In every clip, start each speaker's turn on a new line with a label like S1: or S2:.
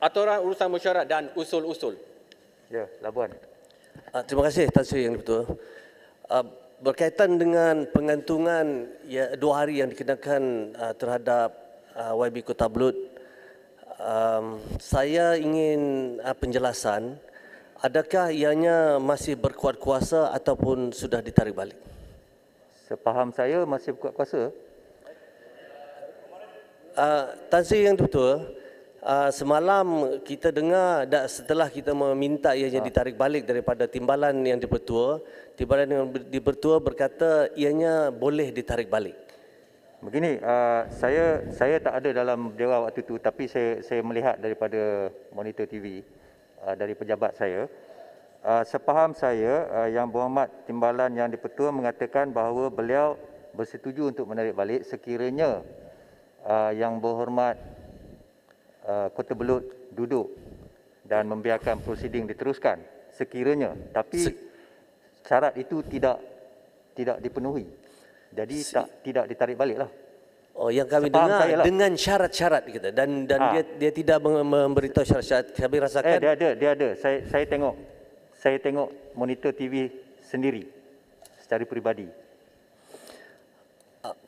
S1: aturan urusan mesyuarat dan usul-usul.
S2: Ya, Labuan.
S3: Terima kasih Tan Sri Yang Dipertua. Berkaitan dengan pengantungan 2 hari yang dikenakan terhadap YB Kota Belud, saya ingin penjelasan, adakah ianya masih berkuat kuasa ataupun sudah ditarik balik?
S2: Sepaham saya masih berkuat kuasa.
S3: Tan Sri Yang Dipertua, semalam kita dengar setelah kita meminta ianya ditarik balik daripada timbalan yang dipertua, timbalan yang dipertua berkata ianya boleh ditarik balik.
S2: Begini, saya tak ada dalam dewan waktu itu, tapi saya melihat daripada monitor TV dari pejabat saya. Sepaham saya, Yang Berhormat Timbalan Yang Dipertua mengatakan bahawa beliau bersetuju untuk menarik balik sekiranya Yang Berhormat Kota Belud duduk dan membiarkan prosiding diteruskan sekiranya, tapi syarat itu tidak dipenuhi. Jadi tidak ditarik balik lah.
S3: Oh, yang kami dengar dengan syarat-syarat kita dan dia tidak memberitahu syarat-syarat. Kami rasakan
S2: dia ada. Saya tengok monitor TV sendiri secara peribadi.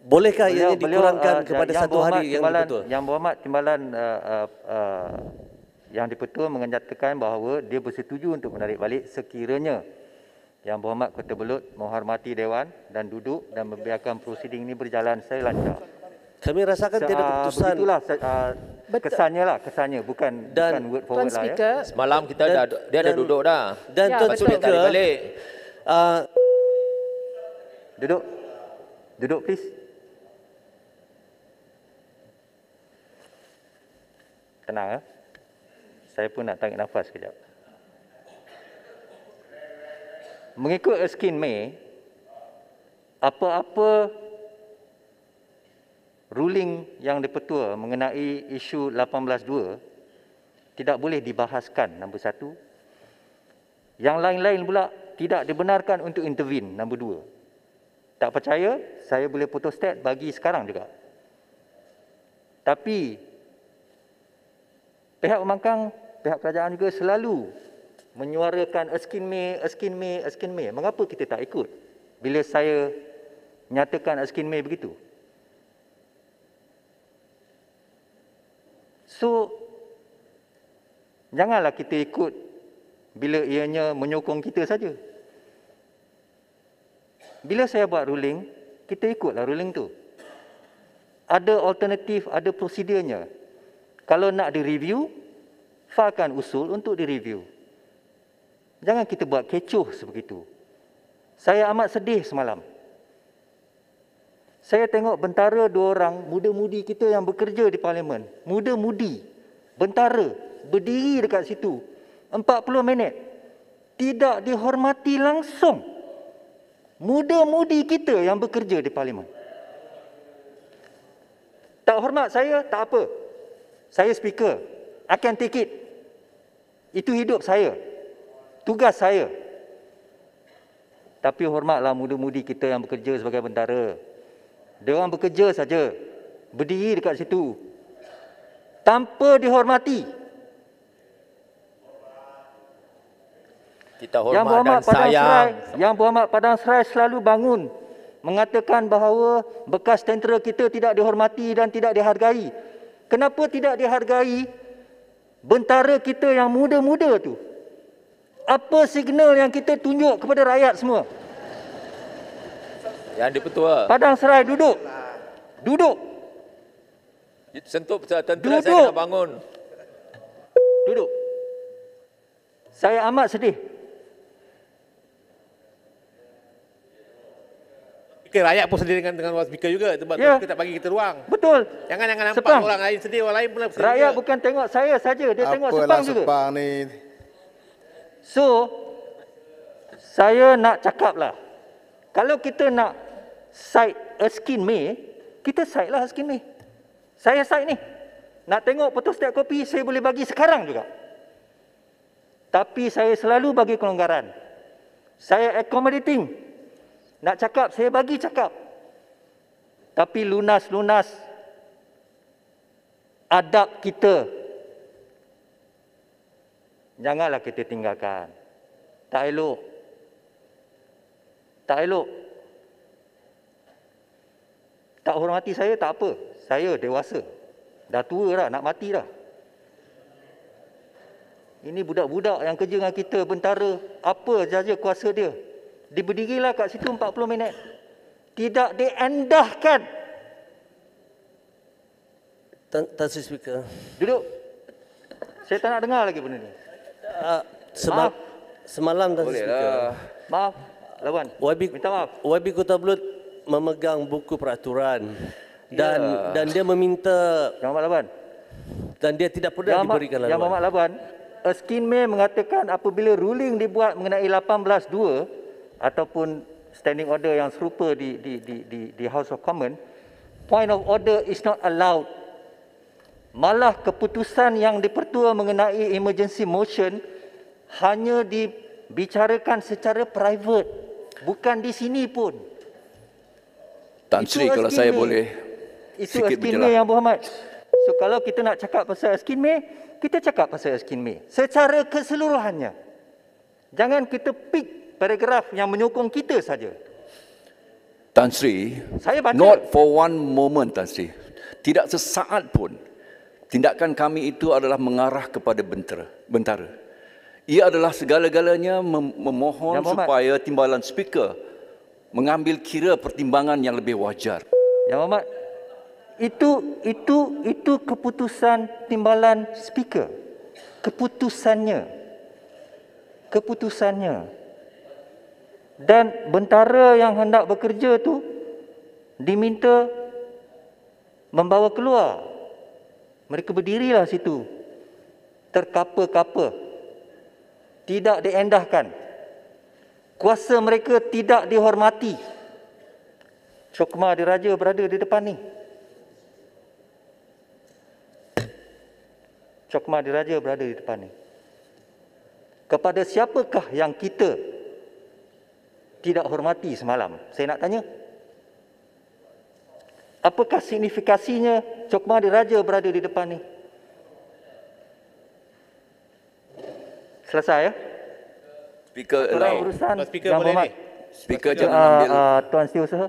S3: Bolehkah ianya dikurangkan kepada 1 hari yang dipertua?
S2: Yang Berhormat Timbalan Yang Dipertua menyatakan bahawa dia bersetuju untuk menarik balik sekiranya Yang Berhormat Kota Belud menghormati Dewan dan duduk dan membiarkan prosiding ini berjalan secara lancar.
S3: Kami rasakan tiada keputusan.
S2: Begitulah kesannya bukan word for word lah ya.
S1: Semalam dia dah duduk dah.
S3: Dan Tuan Speaker,
S1: balik.
S2: Duduk please. Tenang ya. Saya pun nak tarik nafas kejap. Mengikut Erskine May, apa-apa ruling yang dipertua mengenai isu 18.2 tidak boleh dibahaskan, nombor 1. Yang lain-lain pula tidak dibenarkan untuk intervene, nombor 2. Tak percaya, saya boleh photostat bagi sekarang juga. Tapi pihak pembangkang, pihak kerajaan juga selalu menyuarakan Erskine May. Mengapa kita tak ikut bila saya nyatakan Erskine May begitu? So, janganlah kita ikut bila ianya menyokong kita saja. Bila saya buat ruling, kita ikutlah ruling tu. Ada alternatif, ada prosedurnya. Kalau nak direview, filekan usul untuk direview. Jangan kita buat kecoh sebegitu. Saya amat sedih semalam. Saya tengok bentara 2 orang muda-mudi kita yang bekerja di Parlimen. Muda-mudi, bentara, berdiri dekat situ 40 minit. Tidak dihormati langsung. Muda-mudi kita yang bekerja di Parlimen. Tak hormat saya, tak apa. Saya speaker. I can take it. Itu hidup saya. Tugas saya. Tapi hormatlah muda-mudi kita yang bekerja sebagai bentara. Dia orang bekerja saja. Berdiri dekat situ. Tanpa dihormati.
S1: Kita hormat dan sayang.
S2: Yang Berhormat Padang Serai selalu bangun mengatakan bahawa bekas tentera kita tidak dihormati dan tidak dihargai. Kenapa tidak dihargai bentara kita yang muda-muda tu? Apa signal yang kita tunjuk kepada rakyat semua?
S1: Yang Dipertua.
S2: Padang Serai duduk. Duduk.
S1: Sentuh tentera saya kena bangun.
S2: Duduk. Saya amat sedih.
S4: Rakyat pun sedih dengan speaker juga sebab speaker tak bagi kita ruang.
S2: Betul.
S4: Jangan nampak orang lain sedih, orang lain pun sedih.
S2: Rakyat bukan tengok saya saja, dia tengok Sepang juga.
S5: Sepang ni.
S2: So, saya nak cakap lah. Kalau kita nak cite Erskine May, kita cite lah Erskine May. Saya cite ni. Nak tengok photostat kopi, saya boleh bagi sekarang juga. Tapi saya selalu bagi kelonggaran. Saya accommodating. Nak cakap, saya bagi cakap. Tapi lunas-lunas adab kita Janganlah kita tinggalkan. Tak elok. Tak elok. Tak hormati saya tak apa. Saya dewasa. Dah tua dah, nak mati dah. Ini budak-budak yang kerja dengan kita, bentara. Apa saja kuasa dia. Dia berdirilah kat situ 40 minit. Tidak diendahkan.
S3: Tan Sri Speaker.
S2: Duduk. Saya tak nak dengar lagi benda ni. Maaf.
S3: Semalam Tan Sri
S1: Boleh
S3: Speaker.
S1: lah.
S2: Maaf. Lawan. Minta maaf.
S3: YB Kota Belud memegang buku peraturan dan dia meminta
S2: Yang Muhammad Lawan.
S3: dan dia tidak pernah diberikan
S2: Yang
S3: laluan.
S2: Muhammad Lawan, Erskine May mengatakan apabila ruling dibuat mengenai 18.2 ataupun standing order yang serupa di House of Commons, point of order is not allowed. Malah keputusan yang dipertua mengenai emergency motion hanya dibicarakan secara private, bukan di sini pun.
S5: Tan Sri, kalau saya boleh
S2: Itu
S5: sikit
S2: Erskine May
S5: berjelas.
S2: yang berhormat. So kalau kita nak cakap pasal Erskine May, kita cakap pasal Erskine May secara keseluruhannya. Jangan kita pick paragraf yang menyokong kita saja.
S5: Tan Sri,
S2: Saya baca.
S5: not for one moment, Tan Sri. Tidak sesaat pun tindakan kami itu adalah mengarah kepada bentara. Ia adalah segala-galanya memohon
S2: Yang Berhormat.
S5: supaya timbalan speaker mengambil kira pertimbangan yang lebih wajar.
S2: Yang Berhormat, itu keputusan timbalan speaker. Keputusannya. Dan bentara yang hendak bekerja tu diminta membawa keluar. Mereka berdirilah situ. Terkapa-kapa. Tidak diendahkan. Kuasa mereka tidak dihormati. Cokma Diraja berada di depan ni. Cokma Diraja berada di depan ni. Kepada siapakah yang kita tidak hormati semalam? Saya nak tanya. Apakah signifikasinya Cokma Diraja berada di depan ni? Selesai ya?
S5: Speaker
S2: Orang
S5: allow.
S2: urusan
S4: Tuan Speaker
S2: Yang
S4: boleh
S2: Berhormat.
S4: ni.
S5: Speaker jangan ambil.
S2: Tuan Setiausaha.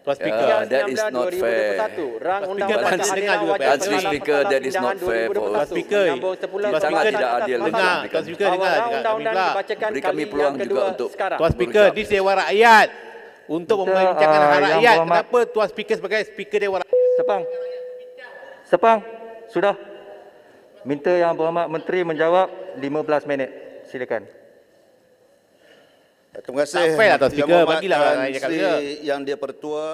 S4: Tuan Speaker.
S5: That is not fair.
S6: Rang
S4: Speaker
S6: Undang-Undang
S4: pasti
S6: Pertahanan
S4: dengar juga,
S6: Wajib
S5: Tan Sri
S6: dalam
S5: Speaker, that is not
S6: Perundangan
S5: fair for us.
S6: 2021.
S4: Tuan Speaker,
S6: Menyambung 10
S5: Sangat
S6: perkataan
S5: tidak adil.
S6: atas
S4: Dengar,
S6: masalah.
S4: Tuan Speaker
S6: Bahawa
S4: dengar.
S6: rang
S4: Jangan
S6: undang-undang
S4: pula.
S6: dibacakan
S5: Beri kami
S6: kali
S5: peluang
S6: yang
S5: juga
S6: kedua
S5: untuk
S6: sekarang.
S4: Tuan Speaker,
S5: berucap.
S4: di Dewan Rakyat. Untuk
S2: Kita,
S4: membincangkan hak
S2: Yang
S4: rakyat.
S2: Berhormat.
S4: Kenapa Tuan Speaker sebagai Speaker Dewan Rakyat?
S2: Sepang. Sudah. Minta Yang Berhormat Menteri menjawab 15 minit. Silakan.
S7: Terima kasih.
S4: Tak fair lah, Tuan
S7: Yang
S4: Speaker.
S7: Berhormat
S4: Bagilah
S7: Tan
S4: orang lain cakap
S7: Sri
S4: juga.
S7: Yang Dia-Pertua